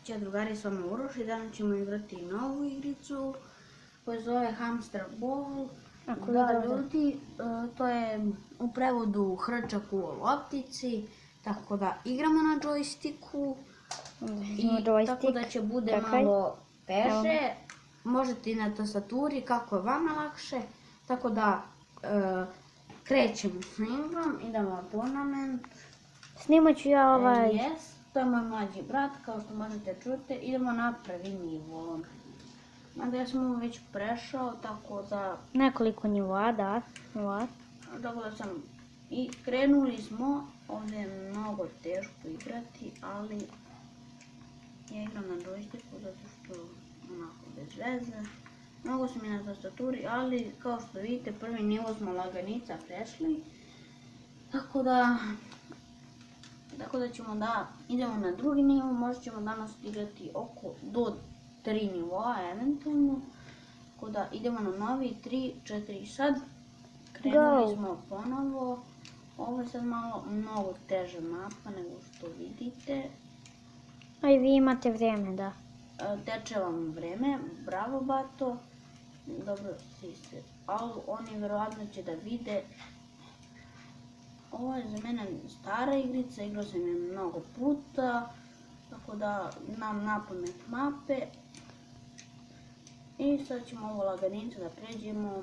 će drugari s vama Uroš i danas ćemo igrati novu igricu koja se zove Hamster Ball. Da, ljudi, to je u prevodu hrčak u loptici, tako da igramo na džojstiku i tako da će bude malo teže. Možete i na tastaturi kako je vama lakše, tako da krećemo s igrom, idemo na turnament. Snimat ću ja ovaj... Yes, to je moj mlađi brat, kao što možete čuti, idemo na prvi nivo. Mada ja sam već prešao, tako da... Nekoliko nivoa, da. Tako da sam... I krenuli smo, ovdje je mnogo teško igrati, ali... Ja igram na džojstiku zato što onako bez veze. Mnogo sam i na tastaturi, ali kao što vidite prvi nivo smo laganica prešli. Tako da ćemo da idemo na drugi nivo, možda ćemo danas igrati do 3 nivoa eventualno. Tako da idemo na novi 3, 4 sad. Krenuli smo ponovo. Ovo je sad malo mnogo teža mapa nego što vidite. A i vi imate vreme, da. Teče vam vreme, bravo bato. Dobro si se, ali oni verovatno će da vide. Ovo je za mene stara igrica, igrao sam je mnogo puta, tako da znam napamet mape. I sad ćemo ovo laganica da pređemo.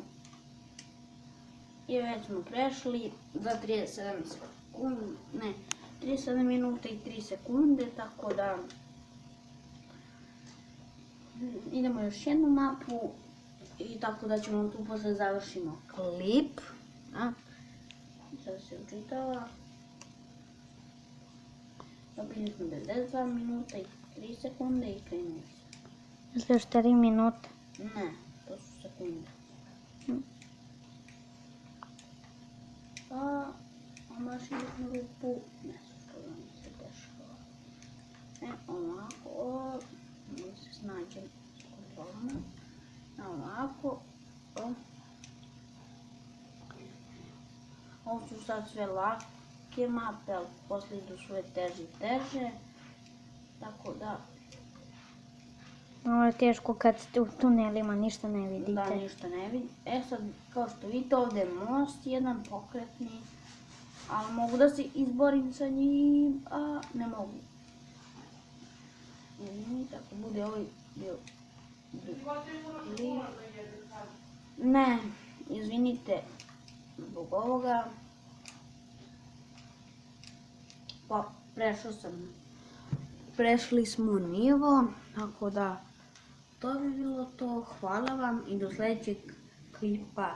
I već smo prešli za 37 minuta i 3 sekunde, tako da idemo još jednu mapu i tako da ćemo tu posle završimo klip. Sad se učitava. Dobili smo 92 minuta i 3 sekunde i krenuli se. Jeste još 3 minuta? Ne, to su sekunde. Pa, omašili smo rupu, ne znam što da mi se dešava. Ovako, mi se snađem s kontrolama. Ovako. Ovo su sad sve lake mape, ali posle idu sve teže i teže. Tako da... Ovo je teško kad ste u tunelima, ništa ne vidite. Da, ništa ne vidite. Sad, kao što vidite, ovdje je most, jedan pokretni. Ali mogu da se izborim sa njim, a ne mogu. Tako bude ovaj bio... Ne, izvinite zbog ovoga. Pa, prešli smo nivo, tako da to bi bilo to. Hvala vam i do sljedećeg klipa.